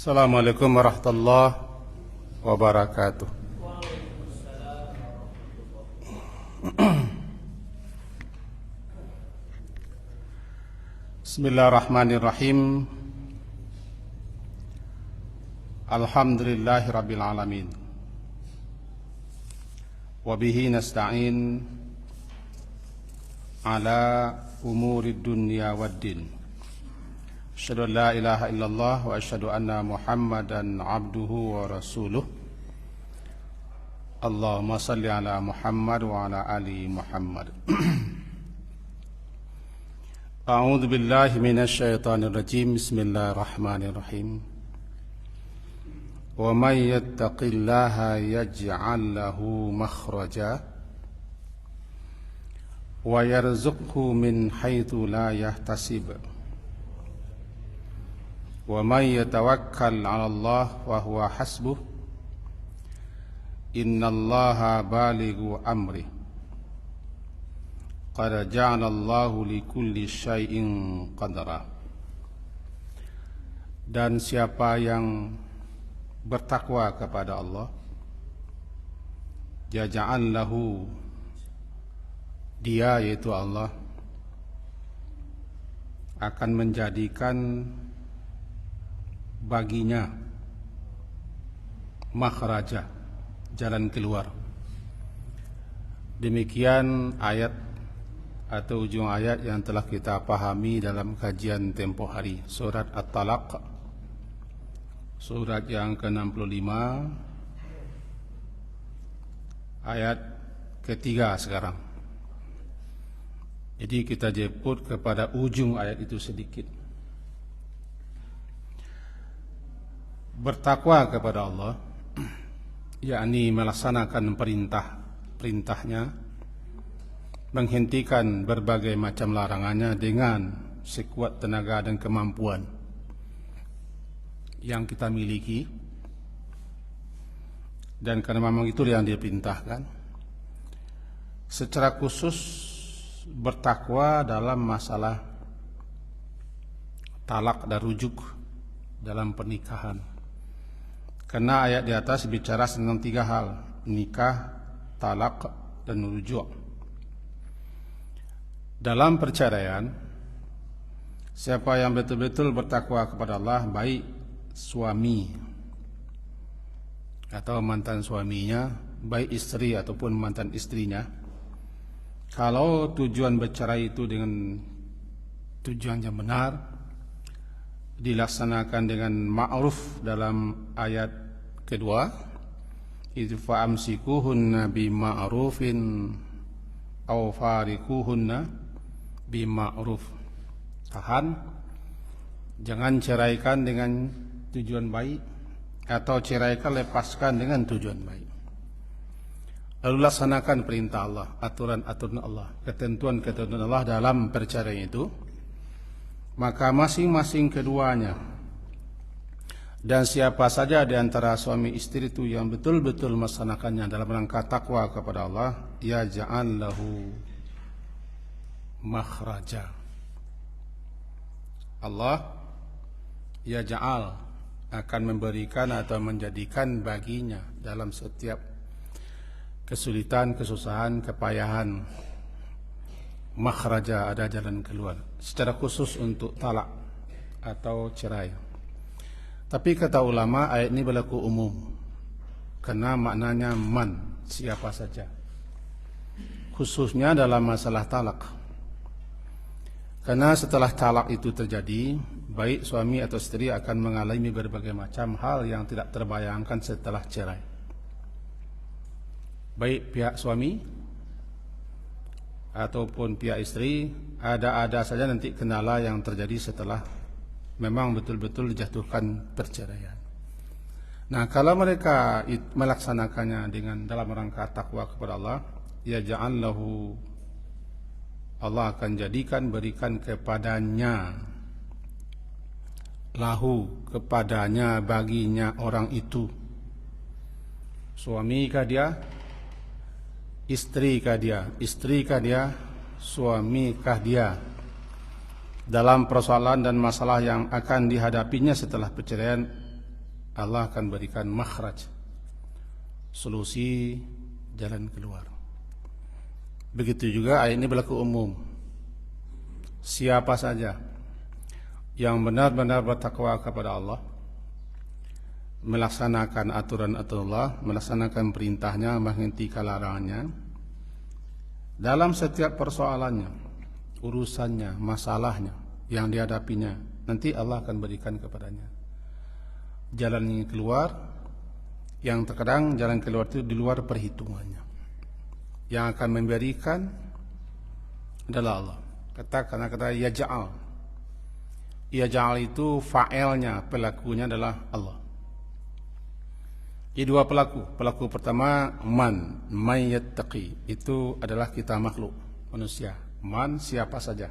Assalamualaikum warahmatullahi wabarakatuh. Bismillahirrahmanirrahim. Alhamdulillahirabbil alamin. Wa bihi nasta'in ala umurid dunya waddin. Asyhadu an la ilaha illallah wa asyhadu anna Muhammadan abduhu wa rasuluh. Allahumma salli ala Muhammad wa ala ali Muhammad. A'udzu billahi minasy syaithanir rajim. Bismillahirrahmanirrahim. Wa may yattaqillaha yaj'al lahu makhraja wa yarzuqhu min haitsu la yahtasib. Wa may yatawakkal 'ala Allah wa huwa hasbuh. Innallaha balighu amri. Qad ja'ala Allahu likulli syai'in qadara. Dan siapa yang bertakwa kepada Allah, ja'al lahu, dia yaitu Allah akan menjadikan baginya makhraja, jalan keluar. Demikian ayat atau ujung ayat yang telah kita pahami dalam kajian tempo hari, surat At-Talaq, surat yang ke-65, ayat ketiga sekarang. Jadi kita jemput kepada ujung ayat itu sedikit. Bertakwa kepada Allah, yakni melaksanakan perintahnya, menghentikan berbagai macam larangannya dengan sekuat tenaga dan kemampuan yang kita miliki, dan karena memang itu yang diperintahkan. Secara khusus bertakwa dalam masalah talak dan rujuk dalam pernikahan. Karena ayat di atas bicara tentang tiga hal: nikah, talak, dan rujuk. Dalam perceraian, siapa yang betul-betul bertakwa kepada Allah, baik suami atau mantan suaminya, baik istri ataupun mantan istrinya, kalau tujuan bercerai itu dengan tujuan yang benar, dilaksanakan dengan ma'ruf dalam ayat kedua, idh fa'amsikuhunna bima'rufin aw farikuhunna bima'ruf. Tahan, jangan ceraikan dengan tujuan baik, atau ceraikan lepaskan dengan tujuan baik. Lalu laksanakan perintah Allah, aturan-aturan Allah, ketentuan-ketentuan Allah dalam perceraian itu. Maka masing-masing keduanya, dan siapa saja di antara suami istri itu yang betul-betul melaksanakannya dalam rangka takwa kepada Allah, ya ja'al lahu makhraja. Allah ya ja'al akan memberikan atau menjadikan baginya dalam setiap kesulitan, kesusahan, kepayahan, makhraja, ada jalan keluar. Secara khusus untuk talak atau cerai. Tapi kata ulama, ayat ini berlaku umum, karena maknanya man, siapa saja, khususnya dalam masalah talak. Karena setelah talak itu terjadi, baik suami atau istri akan mengalami berbagai macam hal yang tidak terbayangkan setelah cerai. Baik pihak suami ataupun pihak istri, ada saja nanti kendala yang terjadi setelah memang betul-betul dijatuhkan perceraian. Nah, kalau mereka melaksanakannya dengan dalam rangka takwa kepada Allah, ya ja'al lahu, Allah akan jadikan, berikan kepadanya, lahu, kepadanya, baginya orang itu. Suami kah dia? Istri kah dia? Istri kah dia? Suami kah dia? dalam persoalan dan masalah yang akan dihadapinya setelah perceraian, Allah akan berikan makhraj, solusi, jalan keluar. Begitu juga ayat ini berlaku umum. Siapa saja yang benar-benar bertakwa kepada Allah, melaksanakan aturan-aturan Allah, melaksanakan perintahnya, menghentikan larangannya, dalam setiap persoalannya, urusannya, masalahnya yang dihadapinya, nanti Allah akan berikan kepadanya jalan yang keluar, yang terkadang jalan keluar itu di luar perhitungannya. Yang akan memberikan adalah Allah. Kata yaj'al. Yaj'al itu fa'ilnya, pelakunya adalah Allah. Ini dua pelaku. Pelaku pertama man yattaqi. Itu adalah kita makhluk, manusia. Man siapa saja.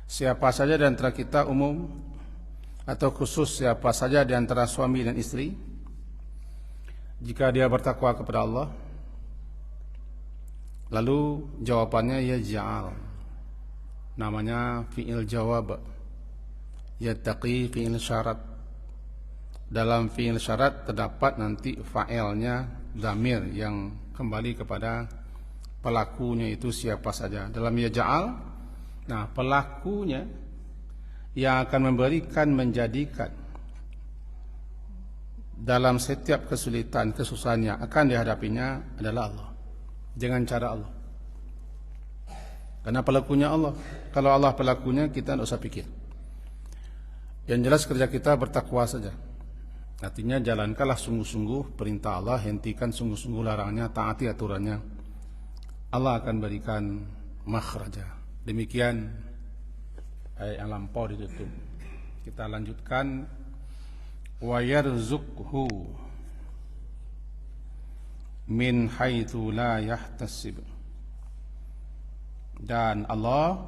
Siapa saja di antara kita umum atau khusus siapa saja di antara suami dan istri, jika dia bertakwa kepada Allah, lalu jawabannya yaj'al. Namanya fi'il jawab. Yattaqi fi'il syarat. Dalam fi'il syarat terdapat nanti fa'ilnya dhamir yang kembali kepada pelakunya itu siapa saja. Dalam yaj'al, nah pelakunya yang akan memberikan, menjadikan dalam setiap kesulitan, kesusahannya akan dihadapinya adalah Allah, dengan cara Allah. Karena pelakunya Allah. Kalau Allah pelakunya, kita tidak usah pikir. Yang jelas kerja kita bertakwa saja. Artinya jalankanlah sungguh-sungguh perintah Allah, hentikan sungguh-sungguh larangannya, taati aturannya. Allah akan berikan makhraja. Demikian ayat yang lampau ditutup. Kita lanjutkan. Wa yarzuqhu min haitsu la yahtasib. Dan Allah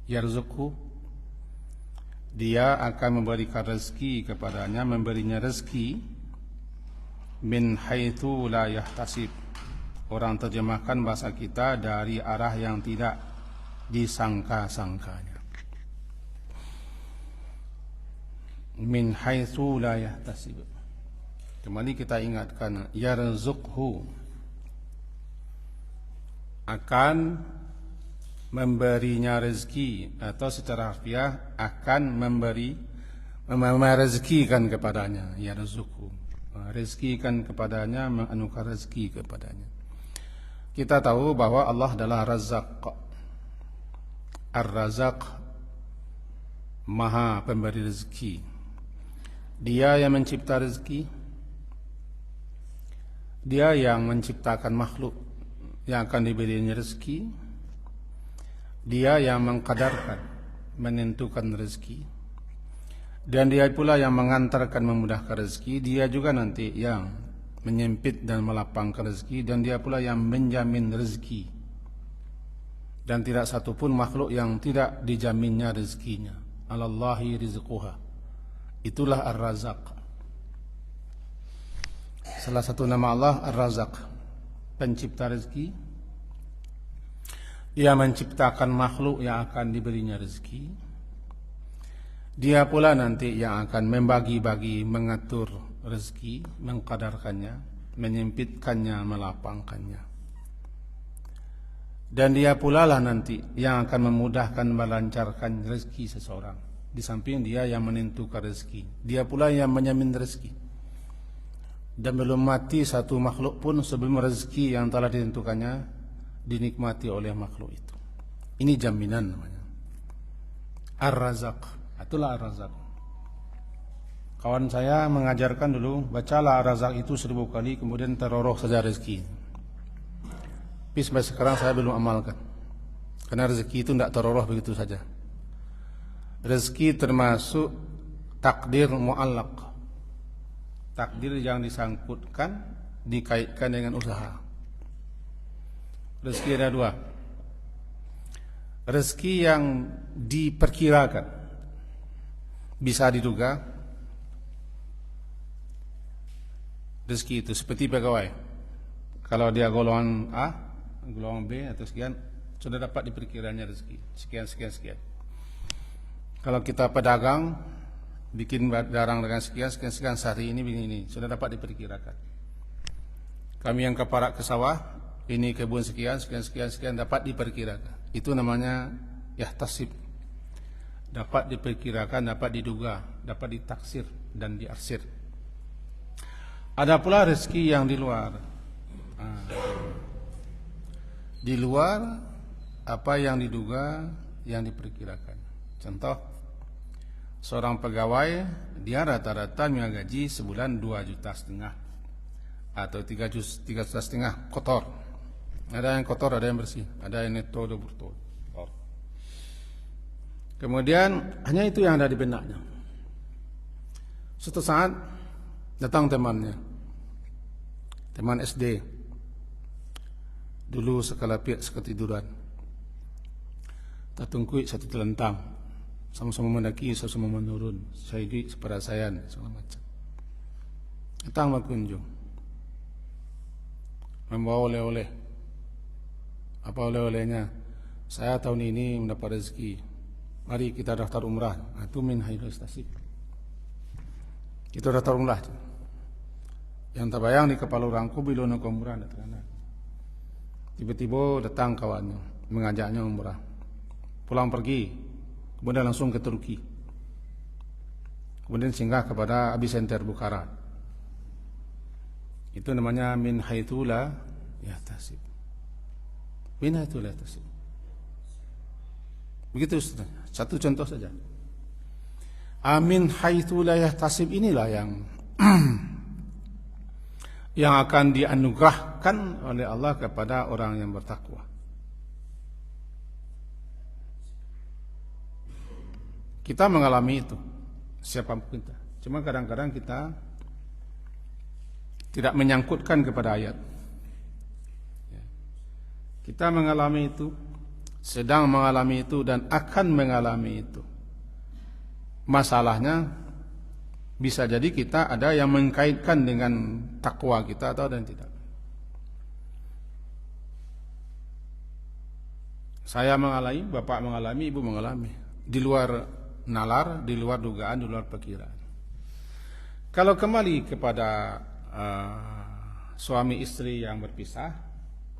yarzuqhu, dia akan memberikan rezeki kepadanya, memberinya rezeki min haitsu la yahtasib. Orang terjemahkan bahasa kita dari arah yang tidak disangka-sangkanya. Min haitsu la yahtasib. Kembali kita ingatkan, yarzuqhu akan memberinya rezeki, atau secara harfiah akan merezekikan kepadanya. Yarzuqhu, rezekikan kepadanya, menganugerahkan rezeki kepadanya. Kita tahu bahwa Allah adalah Razzaq. Ar-Razzaq, Maha pemberi rezeki. Dia yang mencipta rezeki, dia yang menciptakan makhluk yang akan diberinya rezeki, dia yang mengkadarkan, menentukan rezeki, dan dia pula yang mengantarkan, memudahkan rezeki. Dia juga nanti yang menyempit dan melapangkan rezeki, dan dia pula yang menjamin rezeki. Dan tidak satupun makhluk yang tidak dijaminnya rezekinya. Alallahi rizquha. Itulah Ar-Razzaq. Salah satu nama Allah Ar-Razzaq, pencipta rezeki. Dia menciptakan makhluk yang akan diberinya rezeki. Dia pula nanti yang akan membagi-bagi, mengatur rezeki, mengkadarkannya, menyempitkannya, melapangkannya. Dan dia pula lah nanti yang akan memudahkan, melancarkan rezeki seseorang. Di samping dia yang menentukan rezeki, dia pula yang menjamin rezeki. Dan belum mati satu makhluk pun sebelum rezeki yang telah ditentukannya dinikmati oleh makhluk itu. Ini jaminan namanya Ar-Razzaq. Itulah Ar-Razzaq. Kawan saya mengajarkan dulu, bacalah Ar-Razzaq itu 1000 kali, kemudian teroroh saja rezeki. Tapi sampai sekarang saya belum amalkan, karena rezeki itu tidak teroroh begitu saja. Rezeki termasuk takdir mu'allaq, takdir yang disangkutkan, dikaitkan dengan usaha. Rezeki ada dua. Rezeki yang diperkirakan, bisa diduga. Rezeki itu seperti pegawai. Kalau dia golongan A, golongan B atau sekian, sudah dapat diperkiranya rezeki sekian. Kalau kita pedagang, bikin barang dengan sekian sehari ini begini, sudah dapat diperkirakan. Kami yang keparak ke sawah, ini kebun sekian dapat diperkirakan. Itu namanya yahtasib. Dapat diperkirakan, dapat diduga, dapat ditaksir dan diarsir. Ada pula rezeki yang di luar. Di luar apa yang diduga, yang diperkirakan. Contoh, seorang pegawai dia rata-rata punya gaji sebulan 2,5 juta atau 3,5 juta kotor. Ada yang kotor, ada yang bersih, ada yang neto, ada bruto. Kemudian hanya itu yang ada di benaknya. Suatu saat datang temannya, teman SD, dulu sekalapit seketiduran. Tatungkui satu telentang, sama-sama mendaki, sama-sama menurun. Saya duit seperasayan, segala macam. Datang berkunjung, membawa oleh-oleh. Apa oleh-olehnya? Saya tahun ini mendapat rezeki. Mari kita daftar umrah. Itu min haidul tasib. Kita daftar umrah. Yang terbayang di kepala orangku bila nak umrah nak terana. Tiba-tiba datang kawannya, mengajaknya umrah. Pulang pergi, kemudian langsung ke Turki. Kemudian singgah kepada Epicenter Bukhara. Itu namanya min haitsu la yahtasib. Min haitsu la yahtasib. Begitu Ustaz. Satu contoh saja. Amin haitsu la yahtasib inilah yang akan dianugerahkan oleh Allah kepada orang yang bertakwa. Kita mengalami itu, siapapun kita. Cuma kadang-kadang kita tidak menyangkutkan kepada ayat. Kita mengalami itu, sedang mengalami itu, dan akan mengalami itu. Masalahnya bisa jadi kita ada yang mengkaitkan dengan takwa kita atau dan tidak. Saya mengalami, bapak mengalami, ibu mengalami. Di luar nalar, di luar dugaan, di luar perkiraan. Kalau kembali kepada suami istri yang berpisah,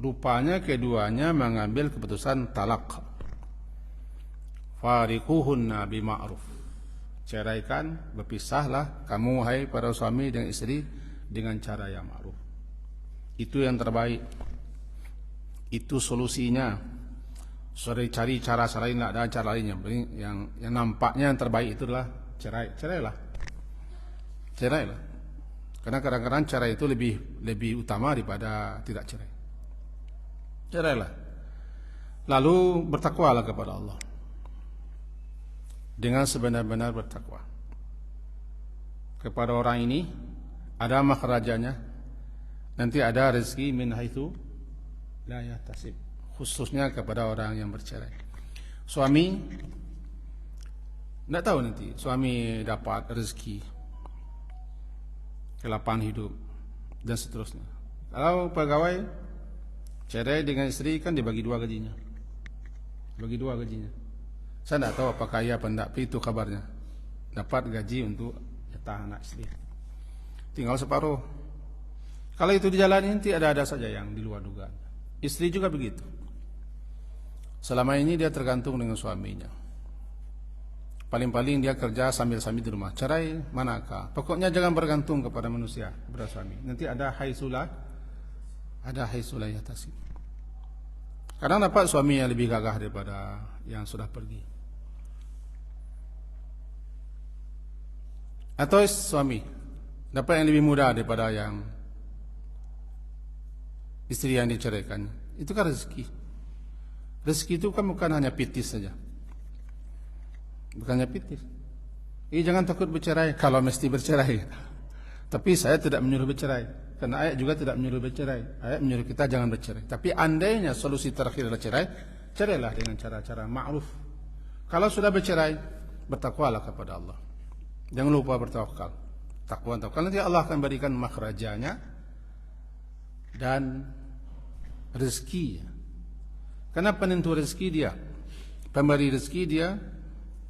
rupanya keduanya mengambil keputusan talak. Fariquhunna bima'ruf. Ceraikan, berpisahlah kamu hai para suami dan istri dengan cara yang ma'ruf. Itu yang terbaik. Itu solusinya. Sorry, cari cara lain, tidak ada cara lainnya. Yang nampaknya yang terbaik itu adalah cerailah. Karena kadang-kadang cerai itu lebih utama daripada tidak cerai. Cerailah. Lalu bertakwalah kepada Allah dengan sebenar-benar bertakwa. Kepada orang ini ada makhrajanya, nanti ada rezeki min haitsu la yahtasib. Khususnya kepada orang yang bercerai. Suami tidak tahu nanti suami dapat rezeki, kelapangan hidup dan seterusnya. Kalau pegawai cerai dengan istri kan dibagi dua gajinya. Saya tidak tahu apakah ia pendak, itu kabarnya. Dapat gaji untuk jatah anak istri. Tinggal separuh. Kalau itu dijalani nanti ada saja yang di luar dugaan. Istri juga begitu. Selama ini dia tergantung dengan suaminya. Paling-paling dia kerja sambil-sambil di rumah. Cerai manakah? Pokoknya jangan bergantung kepada manusia, kepada suami. Nanti ada haitsulah yahtasib. Kadang dapat suami yang lebih gagah daripada yang sudah pergi. Atau suami dapat yang lebih muda daripada yang istri yang diceraikan. Itu kan rezeki. Rezeki itu kan bukan hanya pitis saja. Bukannya pitis. Jangan takut bercerai kalau mesti bercerai. Tapi saya tidak menyuruh bercerai. Karena ayat juga tidak menyuruh bercerai. Ayat menyuruh kita jangan bercerai. Tapi andainya solusi terakhir adalah cerai, cerailah dengan cara-cara ma'ruf. Kalau sudah bercerai, bertakwalah kepada Allah. Jangan lupa bertawakal. Takwa nanti Allah akan berikan makhrajanya dan rezekinya. Karena penentu rezeki dia, pemberi rezeki dia,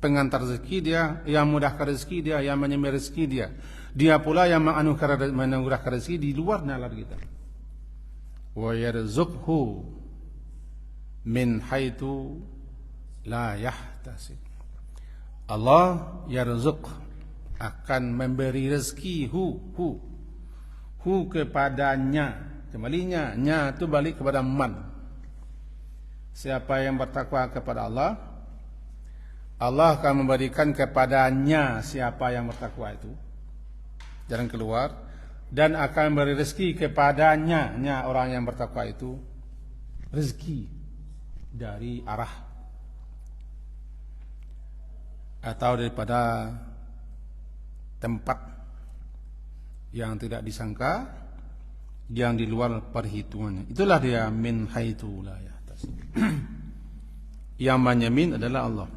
pengantar rezeki dia, yang mudahkan rezeki dia, yang menyembah rezeki dia. Dia pula yang menganugerahkan rezeki di luar nalar kita. Wa yarzuqhu min haitsu la yahtasib. Allah yarzuq akan memberi rezeki hu kepadanya. Kembalinya nya itu balik kepada man. Siapa yang bertakwa kepada Allah, Allah akan memberikan kepadanya siapa yang bertakwa itu. Jangan keluar. Dan akan memberi rezeki kepadanya orang yang bertakwa itu. Rezeki dari arah atau daripada tempat yang tidak disangka, yang di luar perhitungannya. Itulah dia min haitsu la yahtasib. Yang menyamin adalah Allah.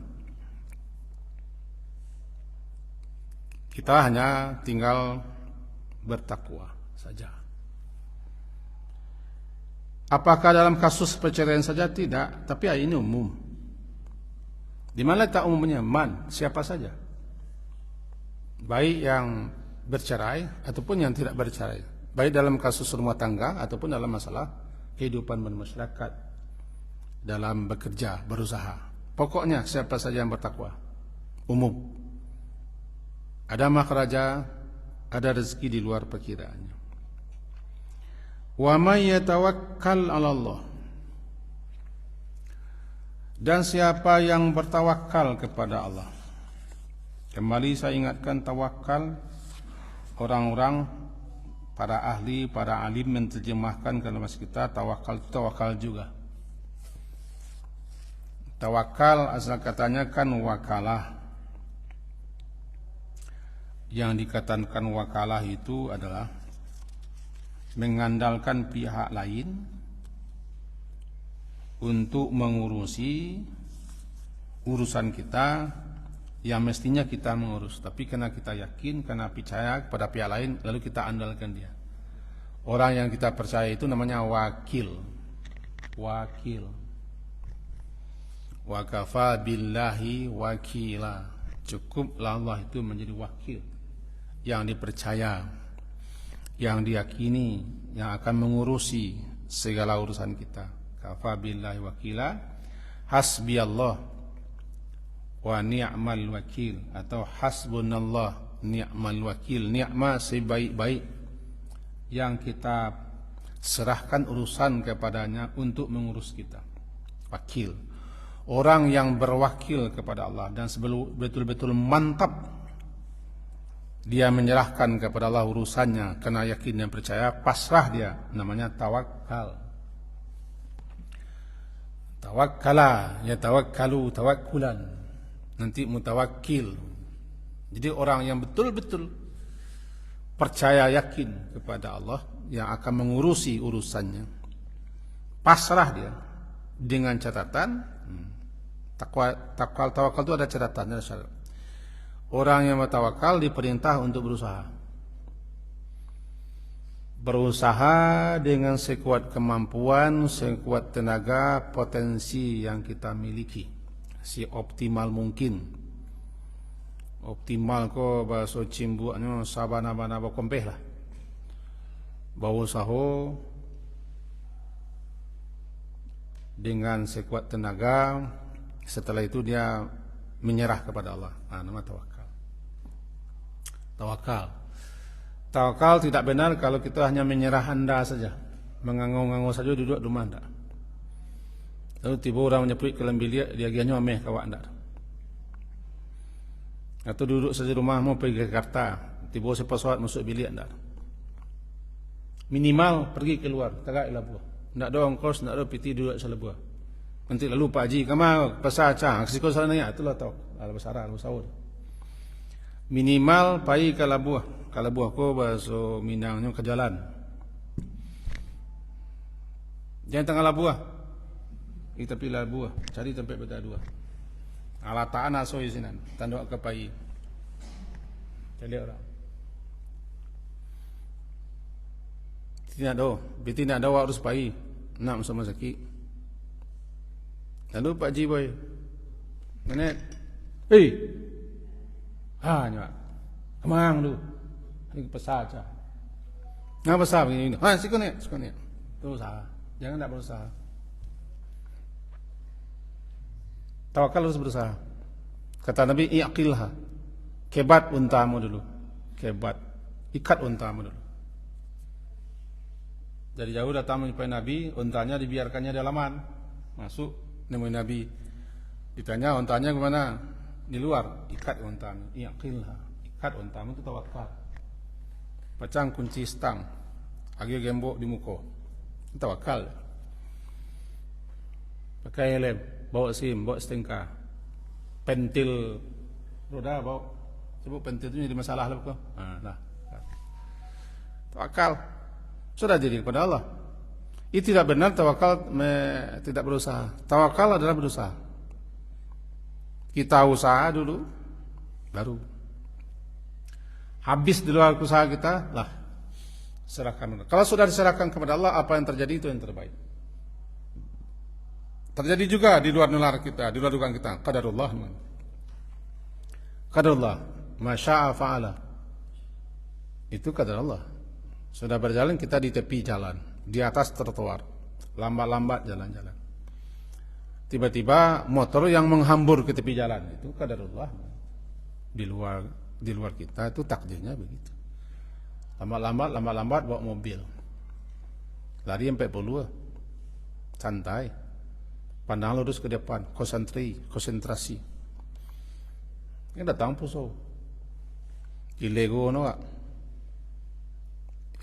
Kita hanya tinggal bertakwa saja. Apakah dalam kasus perceraian saja? Tidak, tapi ini umum. Di mana tak umumnya? Man, siapa saja. Baik yang bercerai ataupun yang tidak bercerai. Baik dalam kasus rumah tangga ataupun dalam masalah kehidupan bermasyarakat, dalam bekerja, berusaha. Pokoknya siapa saja yang bertakwa. Umum. Ada makhraja, ada rezeki di luar perkiraannya. Wa may yatawakkal 'ala Allah. Dan siapa yang bertawakal kepada Allah. Kembali saya ingatkan tawakal, orang-orang para ahli, para alim menerjemahkan kalau masih kita tawakal juga. Tawakal asal katanya kan wakalah. Yang dikatakan wakalah itu adalah mengandalkan pihak lain untuk mengurusi urusan kita yang mestinya kita mengurus. Tapi karena kita yakin, karena percaya kepada pihak lain, lalu kita andalkan dia. Orang yang kita percaya itu namanya wakil. Wakil. Wa kafa billahi wakila. Cukuplah Allah itu menjadi wakil yang dipercaya, yang diyakini, yang akan mengurusi segala urusan kita. Kafa billahi wakila, hasbi Allah wa ni'mal wakil, atau hasbunallah ni'mal wakil. Ni'ma sebaik-baik yang kita serahkan urusan kepadanya untuk mengurus kita. Wakil, orang yang berwakil kepada Allah dan betul-betul mantap dia menyerahkan kepada Allah urusannya karena yakin dan percaya, pasrah dia, namanya tawakal. Tawakkala, ya tawakkalu tawakkulan, nanti mutawakkil. Jadi orang yang betul-betul percaya yakin kepada Allah yang akan mengurusi urusannya, pasrah dia dengan catatan tawakal itu ada catatan, ada syarat. Orang yang bertawakal diperintah untuk berusaha. Berusaha dengan sekuat kemampuan, sekuat tenaga, potensi yang kita miliki. Optimal mungkin. Optimal ko bahasa cimbuannya sabana-bana kompeh lah. Berusaha dengan sekuat tenaga, setelah itu dia menyerah kepada Allah. Nama tawakal. Tawakal tidak benar kalau kita hanya menyerah anda saja, mengangguk-angguk saja duduk di rumah anda. Lalu tiba orang menyepit ke dalam bilik, dia gianya ameh kawak anda. Atau duduk saja di rumah mau pergi ke Jakarta, tiba sepasawat masuk bilik anda. Minimal pergi keluar, tagak labuh. Ndak ada ongkos, ndak ada piti duduk selebuah. Nanti lalu Pak Haji, kamu pasar cah, aksiko salahnya, itulah tau. Ala besara, ala sahur. Minimal pai ke labuah. Kalau buah ko bahasa Minangnya ke jalan. Jangan tengah labuah. Kita pilih labuah, cari tempat beta dua. Alataan aso isinan, tanduk ke pai. Jadi orang. Tidak ada, tidak ada harus pai. Nak sama sakit. Lalu Pak Ji boy, nenek Nyak, kemang lu, ini pesah aja. Nggak pesah begini, sikunik. Berusaha, jangan tidak berusaha. Tawakal harus berusaha. Kata Nabi, i'qilha, kebat untamu dulu, kebat, ikat untamu dulu. Dari jauh datang menjumpai Nabi, untanya dibiarkannya di halaman, masuk nemui Nabi. Ditanya untanya kemana? Di luar. Ikat untamu, i'qilha, ikat untamu itu tawakal. Pacang kunci stang, agi gembok di muka, tawakal. Pakai helm, bawa SIM, bawa STNK, pentil roda bawa. Sebut pentil itu jadi masalah lah kok. Tawakal. Sudah jadi kepada Allah. Itu tidak benar tawakal tidak berusaha. Tawakal adalah berusaha. Kita usaha dulu, baru habis di luar usaha kita, lah serahkan. Kalau sudah diserahkan kepada Allah, apa yang terjadi itu yang terbaik. Terjadi juga di luar nalar kita, di luar dugaan kita. Qadarullah, masya'a fa'ala. Itu qadar Allah. Sudah berjalan kita di tepi jalan, di atas trotoar, lambat-lambat jalan-jalan. Tiba-tiba motor yang menghambur ke tepi jalan, itu qadarullah. Di luar kita itu takdirnya begitu. Lambat-lambat bawa mobil. Lari 40, santai. Pandang lurus ke depan, konsentrasi. Ini datang puso. Ilego no.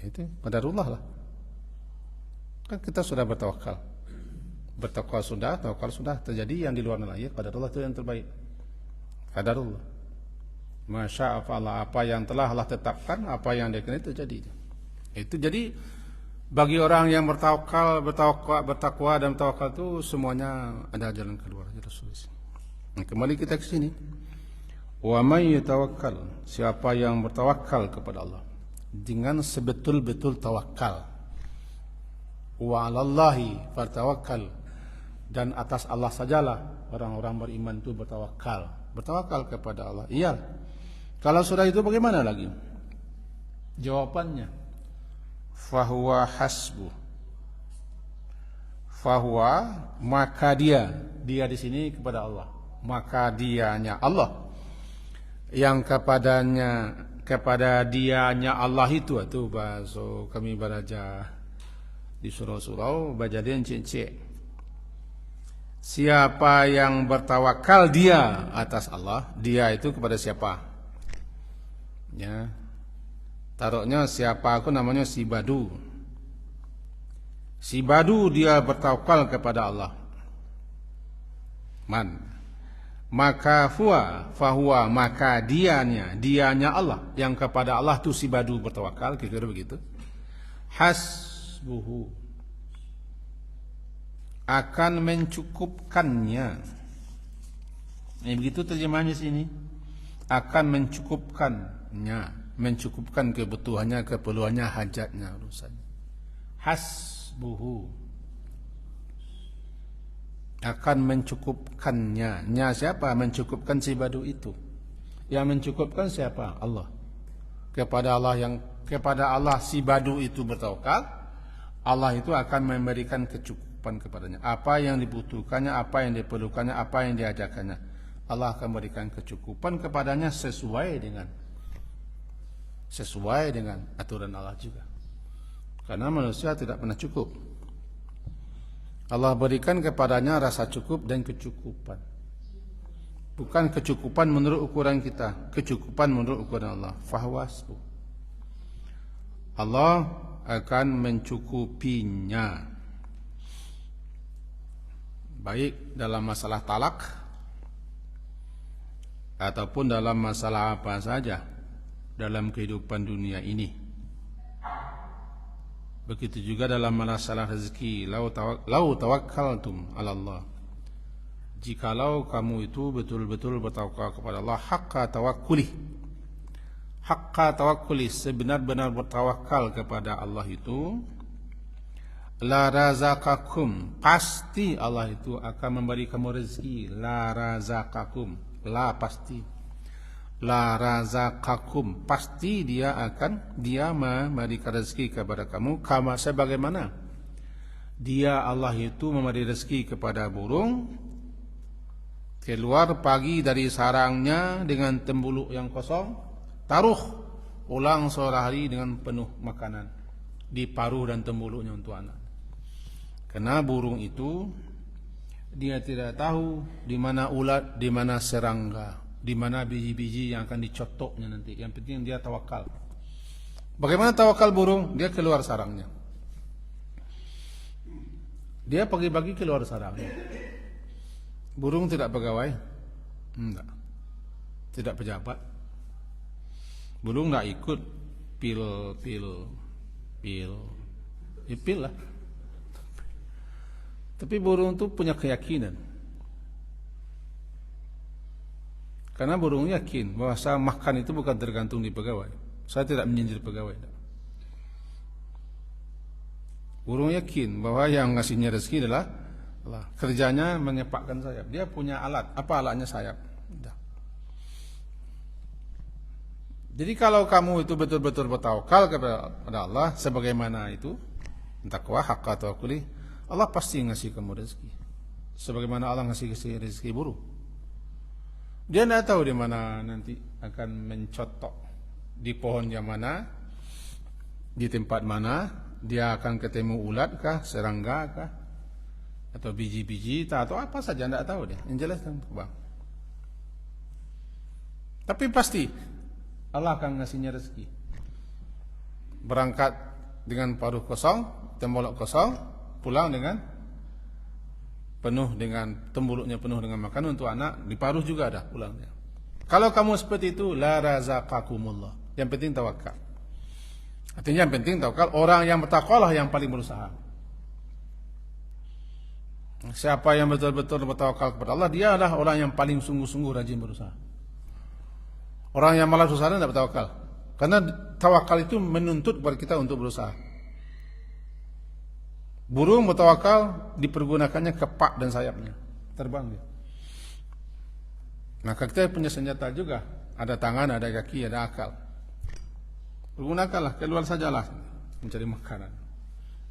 Itu qadarullah lah. Kan kita sudah bertawakal. Bertawakal sudah, tawakal sudah. Terjadi yang di luar nalar, ya qadarullah itu yang terbaik. Qadarullah. Masya Allah, apa yang telah Allah tetapkan, apa yang dia kena terjadi. Itu jadi bagi orang yang bertakwa dan tawakal itu semuanya ada jalan keluar. Nah, kembali kita ke sini. Wa may yatawakkal, siapa yang bertawakal kepada Allah dengan sebetul-betul tawakal. Wa 'alallahi fatawakkal, dan atas Allah sajalah orang-orang beriman itu bertawakal. Bertawakal kepada Allah. Iya. Kalau sudah itu bagaimana lagi? Jawabannya, fahuwa hasbu. Fahuwa, maka dia di sini kepada Allah. Maka dianya Allah. Yang kepada dianya Allah itu bahasa kami belajar di surau-surau bajadian cek. Siapa yang bertawakal dia atas Allah, dia itu kepada siapa? Ya. Taruhnya siapa aku namanya si Badu. Si Badu dia bertawakal kepada Allah. Maka fahuwa, maka dianya Allah, yang kepada Allah tu si Badu bertawakal, kira-kira begitu. Hasbuhu, akan mencukupkannya. Ini begitu terjemahannya sini. Akan mencukupkan kebutuhannya, keperluannya, hajatnya, urusannya. Hasbuhu, akan mencukupkannya. Nya siapa? Mencukupkan si Badu itu. Yang mencukupkan siapa? Allah. Kepada Allah si Badu itu bertawakal, Allah itu akan memberikan kecukupan kepadanya. Apa yang dibutuhkannya, apa yang diperlukannya, apa yang diajakannya, Allah akan memberikan kecukupan kepadanya sesuai dengan aturan Allah juga. Karena manusia tidak pernah cukup. Allah berikan kepadanya rasa cukup dan kecukupan. Bukan kecukupan menurut ukuran kita, kecukupan menurut ukuran Allah. Fahwasbu, Allah akan mencukupinya. Baik dalam masalah talak ataupun dalam masalah apa saja dalam kehidupan dunia ini. Begitu juga dalam masalah rezeki. Lau tawakkaltum 'ala Allah, jikalau kamu itu betul-betul bertawakal kepada Allah haqqa tawakkuli, sebenar-benar bertawakal kepada Allah itu, la razaqakum, pasti Allah itu akan memberi kamu rezeki. La razaqakum, La pasti. La razaqakum, pasti dia memberikan rezeki kepada kamu, kama sebagaimana dia Allah itu memberi rezeki kepada burung keluar pagi dari sarangnya dengan tembuluk yang kosong, taruh pulang sore hari dengan penuh makanan di paruh dan tembuluknya untuk anak. Karena burung itu dia tidak tahu di mana ulat, di mana serangga, di mana biji-biji yang akan dicotoknya nanti. Yang penting dia tawakal. Bagaimana tawakal burung? Dia keluar sarangnya. Dia pagi-pagi keluar sarangnya. Burung tidak pegawai, enggak. Tidak pejabat. Burung enggak ikut pil lah. Tapi burung itu punya keyakinan. Karena burung yakin bahwa saya makan itu bukan tergantung di pegawai. Saya tidak menyindir pegawai. Burung yakin bahwa yang ngasihnya rezeki adalah Allah. Kerjanya mengepakkan sayap. Dia punya alat. Apa alatnya? Sayap. Jadi kalau kamu itu betul-betul bertawakal kepada Allah sebagaimana itu takwa haqqa tawakkuli, Allah pasti ngasih kamu rezeki. Sebagaimana Allah ngasih rezeki burung. Dia tidak tahu di mana nanti akan mencotok, di pohon yang mana, di tempat mana dia akan ketemu ulat kah, serangga kah, atau biji-biji atau apa saja, tidak tahu dia. Yang jelas kan bang. Tapi pasti Allah akan ngasihnya rezeki. Berangkat dengan paruh kosong, tembuluk kosong, pulang dengan penuh dengan tembuluknya penuh dengan makanan untuk anak, di paruh juga ada pulangnya. Kalau kamu seperti itu, la razaqakumullah. Yang penting tawakal. Artinya yang penting tawakal, orang yang bertakwa lah yang paling berusaha. Siapa yang betul-betul bertawakal kepada Allah, dia adalah orang yang paling sungguh-sungguh rajin berusaha. Orang yang malas usaha tidak bertawakal. Karena tawakal itu menuntut kepada kita untuk berusaha. Burung bertawakal dipergunakannya kepak dan sayapnya, terbang dia. Maka kita punya senjata juga, ada tangan, ada kaki, ada akal. Pergunakanlah, keluar sajalah mencari makanan.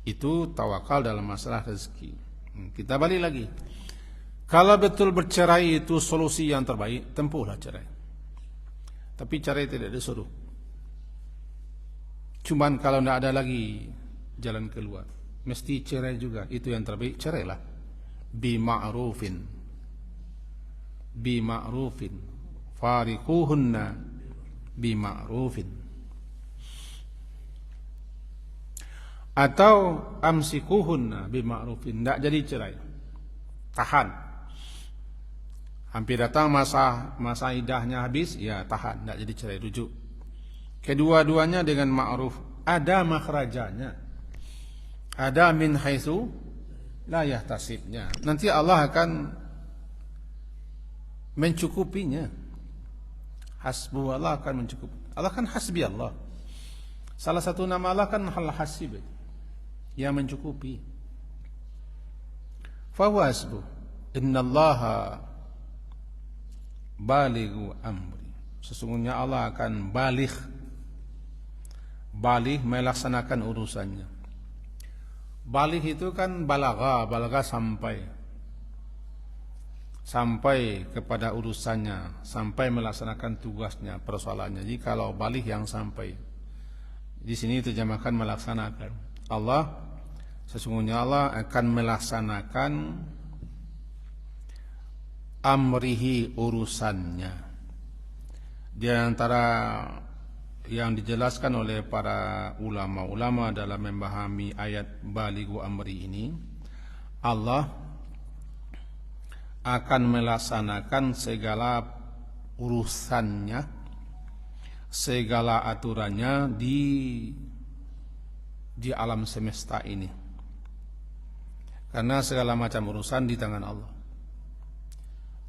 Itu tawakal dalam masalah rezeki. Kita balik lagi. Kalau betul bercerai itu solusi yang terbaik, tempuhlah cerai. Tapi cerai tidak disuruh. Cuman kalau tidak ada lagi jalan keluar, mesti cerai juga. Itu yang terbaik, cerailah. Bima'rufin. Bima'rufin. Fariquhunna bima'rufin. Atau amsikuhunna bima'rufin. Tidak jadi cerai. Tahan. Hampir datang masa idahnya habis, ya tahan, tidak jadi cerai, rujuk. Kedua-duanya dengan ma'ruf. Ada makhrajanya. Ada min haitsu la yahtasibnya. Nanti Allah akan mencukupinya. Hasbu, Allah akan mencukupi. Allah kan hasbi Allah. Salah satu nama Allah kan Al-Hasib, yang mencukupi. Fa huwa hasbu. Innallaha balighu amri. Sesungguhnya Allah akan balik melaksanakan urusannya. Balik itu kan balaga sampai kepada urusannya, sampai melaksanakan tugasnya, persoalannya. Jadi kalau balik yang sampai, di sini terjemahkan melaksanakan. Sesungguhnya Allah akan melaksanakan amrihi, urusannya. Di antara yang dijelaskan oleh para ulama dalam memahami ayat balighu amri ini, Allah akan melaksanakan segala urusannya, segala aturannya di alam semesta ini. Karena segala macam urusan di tangan Allah.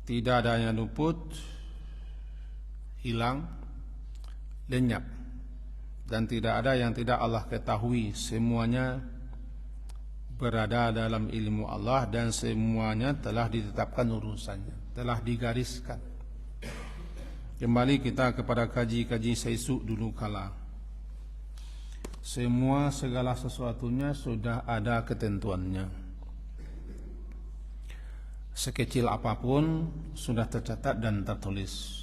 Tidak ada yang luput, hilang, lenyap, dan tidak ada yang tidak Allah ketahui. Semuanya berada dalam ilmu Allah dan semuanya telah ditetapkan urusannya, telah digariskan. Kembali kita kepada kaji-kaji Saisuk dulu kala. Semua segala sesuatunya sudah ada ketentuannya. Sekecil apapun sudah tercatat dan tertulis.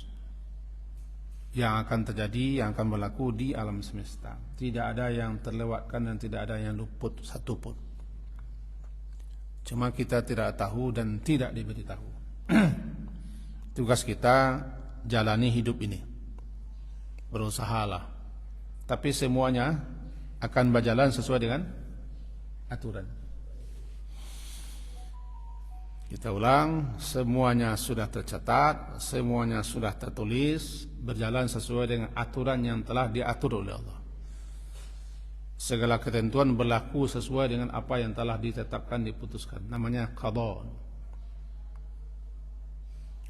Yang akan terjadi, yang akan berlaku di alam semesta. Tidak ada yang terlewatkan dan tidak ada yang luput satupun. Cuma kita tidak tahu dan tidak diberitahu. Tugas kita jalani hidup ini, berusahalah. Tapi semuanya akan berjalan sesuai dengan aturan. Kita ulang, semuanya sudah tercatat, semuanya sudah tertulis, berjalan sesuai dengan aturan yang telah diatur oleh Allah. Segala ketentuan berlaku sesuai dengan apa yang telah ditetapkan, diputuskan. Namanya qada.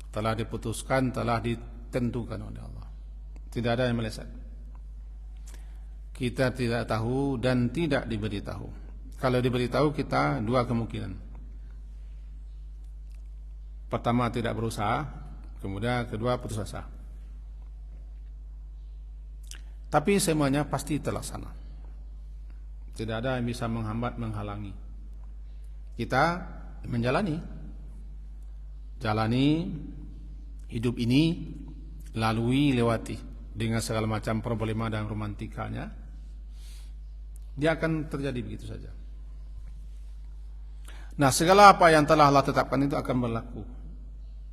Telah diputuskan, telah ditentukan oleh Allah. Tidak ada yang meleset. Kita tidak tahu dan tidak diberitahu. Kalau diberitahu kita dua kemungkinan. Pertama tidak berusaha, kemudian kedua putus asa. Tapi semuanya pasti terlaksana. Tidak ada yang bisa menghambat, menghalangi. Kita menjalani. Jalani hidup ini, lalui, lewati dengan segala macam problema dan romantikanya. Dia akan terjadi begitu saja. Nah, segala apa yang telah Allah tetapkan itu akan berlaku.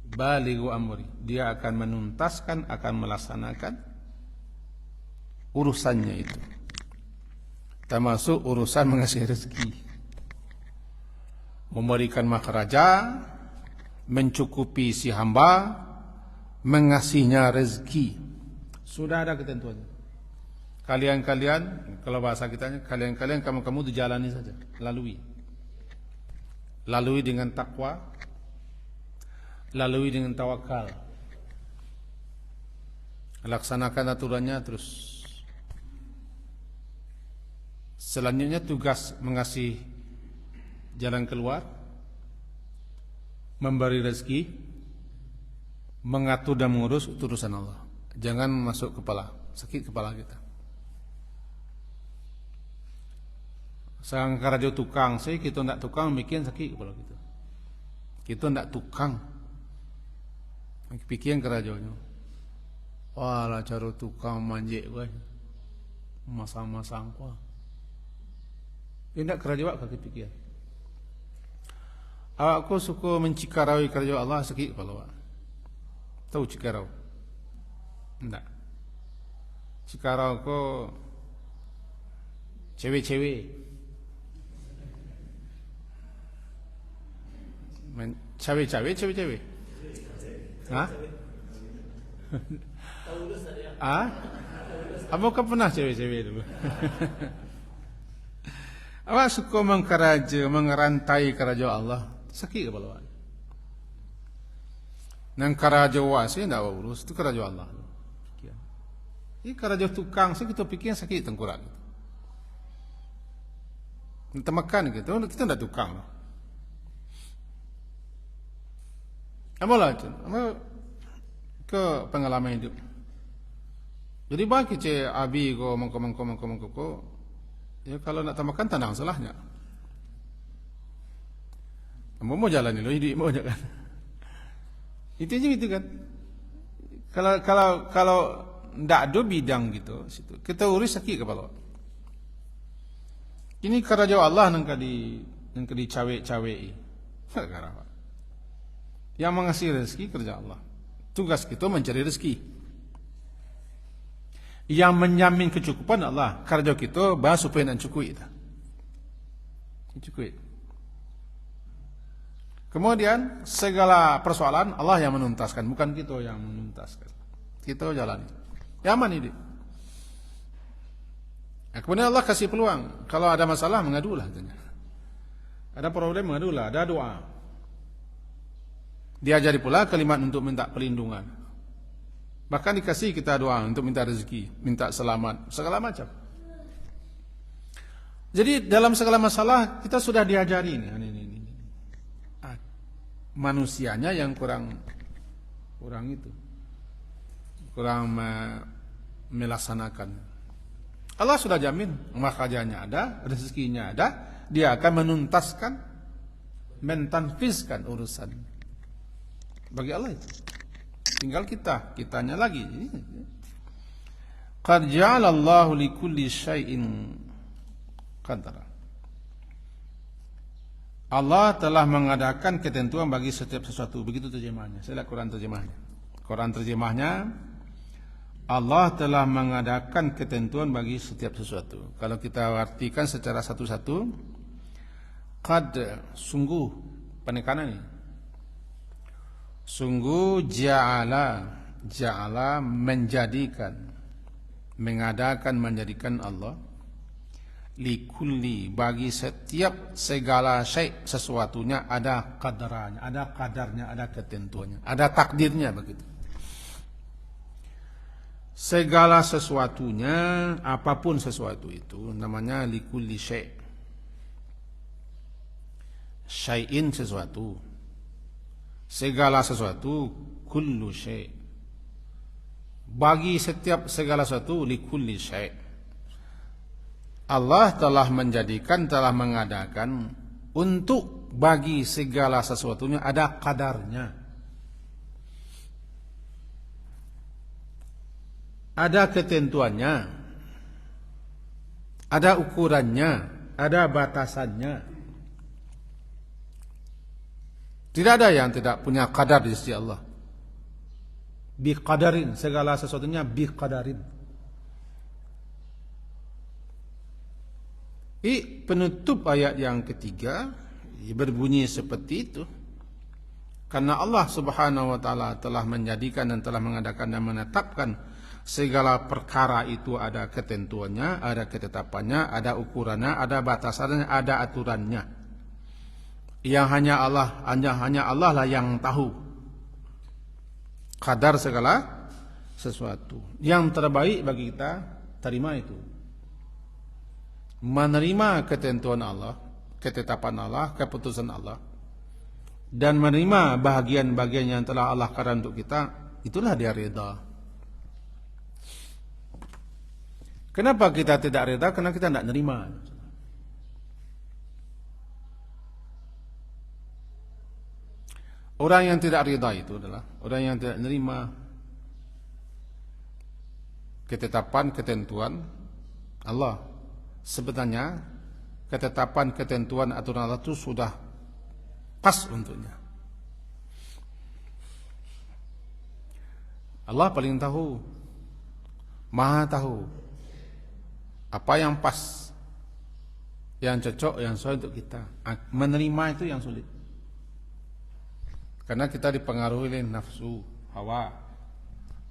Balighu amri, dia akan menuntaskan, akan melaksanakan urusannya itu. Termasuk urusan mengasih rezeki, memberikan maharaja, mencukupi si hamba, mengasihnya rezeki. Sudah ada ketentuannya. Kalian-kalian, kalau bahasa kitanya, kalian-kalian kamu dijalani saja, lalui. Lalui dengan takwa, lalui dengan tawakal. Laksanakan aturannya terus. Selanjutnya tugas mengasih jalan keluar, memberi rezeki, mengatur dan mengurus urusan Allah. Jangan masuk kepala, sakit kepala kita. Sang karajo tukang, saya kita ndak tukang bikin sakit kepala kita. Kita ndak tukang, bikin karajonya. Wala caro tukang manjek gue, masang-masang kuah. Ini ndak karajo kaki pikir. Aku suka mencikarai kerja Allah sakit kepala awak. Tahu cikarau? Enggak. Cikarau ko cewek-cewek. Cewek-cewek. Hah? Ah? Apa kau pernah cewek-cewek dulu? Awak suka mengkeraja, mengerantai kerja Allah. Sakit kepala awak. Nang karajo wasi ndak urus, itu karajo Allah. Ini karajo tukang, saya kita pikir sakit tengkorak. Kita makan gitu, kita ndak tukang. Apalah itu? Apa ke pengalaman hidup. Jadi bagi ce abi ko mengko, ya kalau nak makan tandang salahnya. Kamu mau jalan dulu hidup mau jangan. Itu aja gitu kan. Kalau ndak ada bidang gitu situ, kita urus sakit kepala. Ini kerja Allah nang kadi cawe-cawe. Yang mengasih rezeki kerja Allah. Tugas kita mencari rezeki. Yang menjamin kecukupan Allah. Kerja kita bahas supaya nak cukup itu. Cukup. Kemudian segala persoalan Allah yang menuntaskan, bukan kita yang menuntaskan. Kita jalani. Yaman ini. Kemudian Allah kasih peluang. Kalau ada masalah mengadulah. Ada problem mengadulah. Ada doa. Diajari pula kalimat untuk minta perlindungan. Bahkan dikasih kita doa untuk minta rezeki, minta selamat, segala macam. Jadi dalam segala masalah kita sudah diajari ini. Manusianya yang kurang itu, kurang melaksanakan. Allah sudah jamin makhrajnya ada, rezekinya ada, dia akan menuntaskan, mentanfizkan urusan. Bagi Allah itu. Tinggal kitanya lagi. Qad ja'alallahu likulli syai'in qadara. Allah telah mengadakan ketentuan bagi setiap sesuatu. Begitu terjemahnya. Saya lihat Quran terjemahnya. Quran terjemahnya, Allah telah mengadakan ketentuan bagi setiap sesuatu. Kalau kita artikan secara satu-satu, qad, sungguh, penekanan ini. Sungguh ja'ala menjadikan, mengadakan, menjadikan Allah likulli, bagi setiap segala syai', sesuatunya ada kadarnya, ada ketentuannya, ada takdirnya, begitu. Segala sesuatunya, apapun sesuatu itu namanya likulli syai'. Syai'in sesuatu, segala sesuatu, kullu syai'. Bagi setiap segala sesuatu likulli syai'. Allah telah menjadikan, telah mengadakan untuk bagi segala sesuatunya ada kadarnya, ada ketentuannya, ada ukurannya, ada batasannya. Tidak ada yang tidak punya kadar di sisi Allah. Biqadarin, segala sesuatunya biqadarin. Penutup ayat yang ketiga berbunyi seperti itu. Karena Allah Subhanahu wa taala telah menjadikan dan telah mengadakan dan menetapkan segala perkara itu ada ketentuannya, ada ketetapannya, ada ukurannya, ada batasannya, ada aturannya. Yang hanya Allah lah yang tahu kadar segala sesuatu. Yang terbaik bagi kita terima itu. Menerima ketentuan Allah, ketetapan Allah, keputusan Allah, dan menerima bahagian-bahagian yang telah Allah karang untuk kita, itulah dia rida. Kenapa kita tidak rida? Karena kita tidak menerima. Orang yang tidak rida itu adalah orang yang tidak menerima ketetapan, ketentuan Allah. Sebenarnya ketetapan, ketentuan, aturan Allah itu sudah pas untuknya. Allah paling tahu, maha tahu apa yang pas, yang cocok, yang sesuai untuk kita. Menerima itu yang sulit. Karena kita dipengaruhi oleh nafsu, hawa,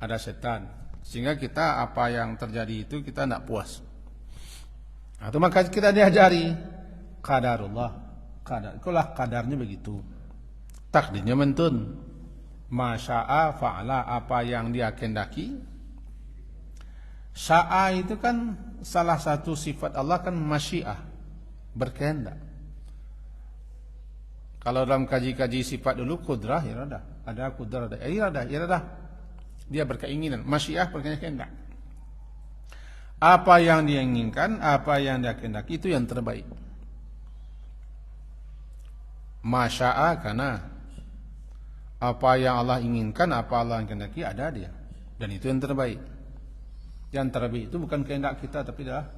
ada setan. Sehingga kita apa yang terjadi itu kita tidak puas. Atau maka kita diajari qadarullah, itulah kadarnya begitu, takdirnya mentun, masya'a fa'ala, apa yang dia kehendaki. Sya'a itu kan salah satu sifat Allah kan masyiah, berkehendak. Kalau dalam kaji-kaji sifat dulu kudrah, iradah, ada kudrah, ada iradah, dia berkeinginan, masyiah berkehendak. Apa yang dia inginkan, apa yang dia kehendaki, itu yang terbaik. Masya'a, karena apa yang Allah inginkan, apa Allah yang kehendaki, ada dia. Dan itu yang terbaik. Yang terbaik itu bukan kehendak kita, tapi adalah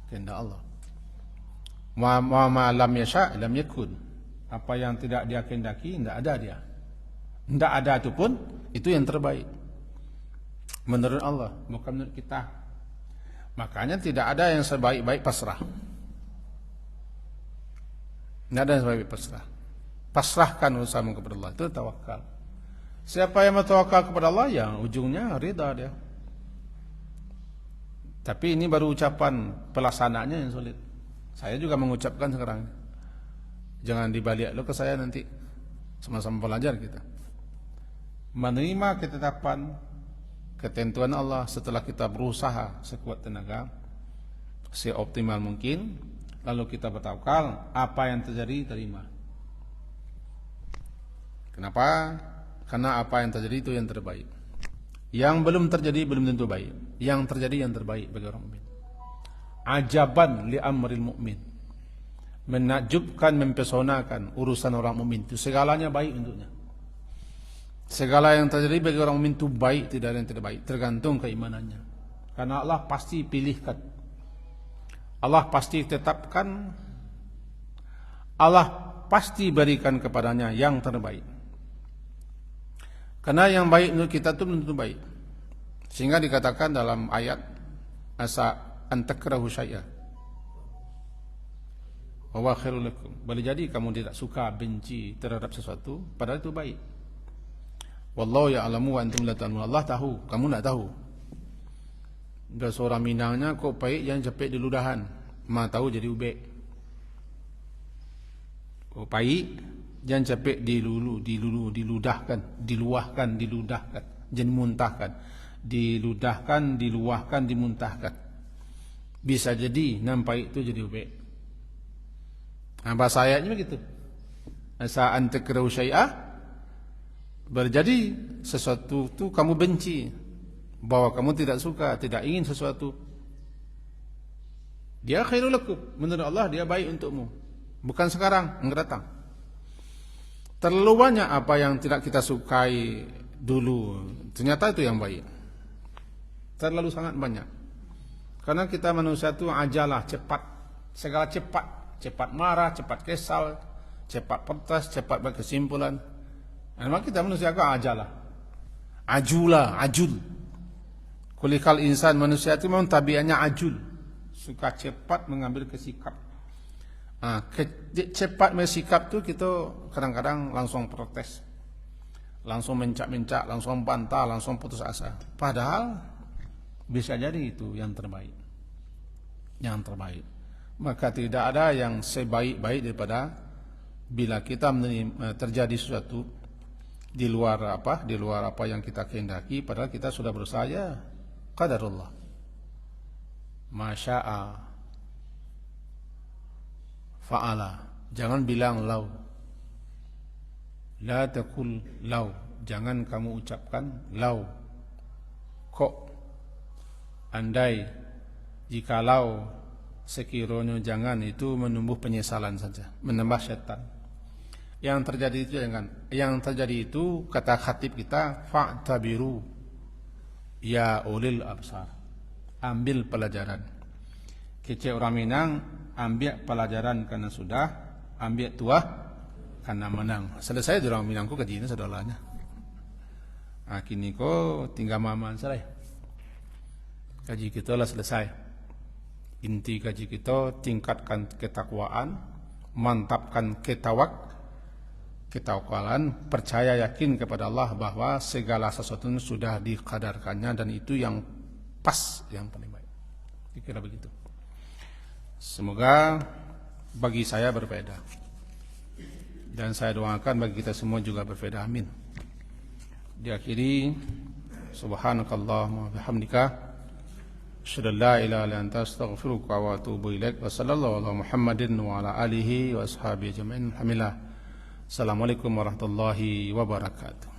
kehendak Allah. Ma lam yasha' lam yakun. Apa yang tidak dia kehendaki, tidak ada dia. Tidak ada itu pun, itu yang terbaik. Menurut Allah, bukan menurut kita. Makanya tidak ada yang sebaik-baik pasrah. Tidak ada yang sebaik-baik pasrah. Pasrahkan usahamu kepada Allah, itu tawakal. Siapa yang bertawakal kepada Allah, yang ujungnya ridha dia. Tapi ini baru ucapan, pelaksanaannya yang sulit. Saya juga mengucapkan sekarang. Jangan dibalik lo ke saya nanti. Sama-sama belajar kita. Menerima ketetapan, ketentuan Allah setelah kita berusaha sekuat tenaga, seoptimal mungkin, lalu kita bertawakal, apa yang terjadi terima. Kenapa? Karena apa yang terjadi itu yang terbaik. Yang belum terjadi belum tentu baik. Yang terjadi yang terbaik bagi orang mukmin. Ajaban li amril mukmin. Menakjubkan, mempesonakan urusan orang mukmin itu segalanya baik untuknya. Segala yang terjadi bagi orang mukmin itu baik, tidak ada yang tidak baik, tergantung keimanannya. Karena Allah pasti pilihkan, Allah pasti tetapkan, Allah pasti berikan kepadanya yang terbaik. Karena yang baik untuk kita itu belum tentu baik. Sehingga dikatakan dalam ayat asa antakrahu syai'a wa huwa khairul lakum. Boleh jadi kamu tidak suka, benci terhadap sesuatu padahal itu baik. Wallahu ya'lamu wa antum la ta'lamun. Allah tahu, kamu tidak tahu. Ada seorang Minangnya kok baik yang jepit di ludahan, mah tahu jadi ubek. Kok baik yang jepit diludahkan, diludahkan, jangan muntahkan. Diludahkan, diluahkan, dimuntahkan. Bisa jadi nampak itu jadi ubek. Nah, bahasa ayatnya begitu. Asa antakrahu syai'a, berjadi sesuatu itu kamu benci, bahwa kamu tidak suka, tidak ingin sesuatu. Dia khairul lakum, menurut Allah dia baik untukmu. Bukan sekarang, yang datang. Terlalu banyak apa yang tidak kita sukai dulu, ternyata itu yang baik. Terlalu sangat banyak. Karena kita manusia itu ajalah, cepat, segala cepat, cepat marah, cepat kesal, cepat protes, cepat berkesimpulan. Memang kita manusia kok ajalah, ajul. Kulikal insan, manusia itu memang tabiatnya ajul, suka cepat mengambil kesikap. Cepat bersikap itu kita kadang-kadang langsung protes, langsung mencak-mencak, langsung bantah, langsung putus asa. Padahal bisa jadi itu yang terbaik. Yang terbaik. Maka tidak ada yang sebaik-baik daripada bila kita terjadi sesuatu di luar apa yang kita kehendaki, padahal kita sudah berusaha, ya qadarullah. Masya'a fa'ala. Jangan bilang lau. La taqul lau. Jangan kamu ucapkan lau. Kok, andai, jikalau, sekiranya, jangan, itu menumbuh penyesalan saja, menambah syaitan. Yang terjadi itu jangan. Yang terjadi itu kata khatib kita, fa'tabiru ya ulil absar. Ambil pelajaran. Kece orang Minang, ambil pelajaran karena sudah, ambil tuah karena menang. Selesai orang Minangku kajian saudaranya. Kini ko tinggal maman selesai. Kaji kita lah selesai. Inti kaji kita tingkatkan ketakwaan, mantapkan ketawakalan, percaya yakin kepada Allah bahwa segala sesuatu sudah dikadarkannya dan itu yang pas, yang paling baik. Kira begitu. Semoga bagi saya berbeda, dan saya doakan bagi kita semua juga berbeda. Amin. Diakhiri, subhanakallahumma bihamdika, asyhadu an la ilaha illa anta, astaghfiruka wa atubu ilaik. Wa sallallahu ala Muhammadin wa ala alihi wa ashabihi ajma'in. Alhamdulillah. Assalamualaikum warahmatullahi wabarakatuh.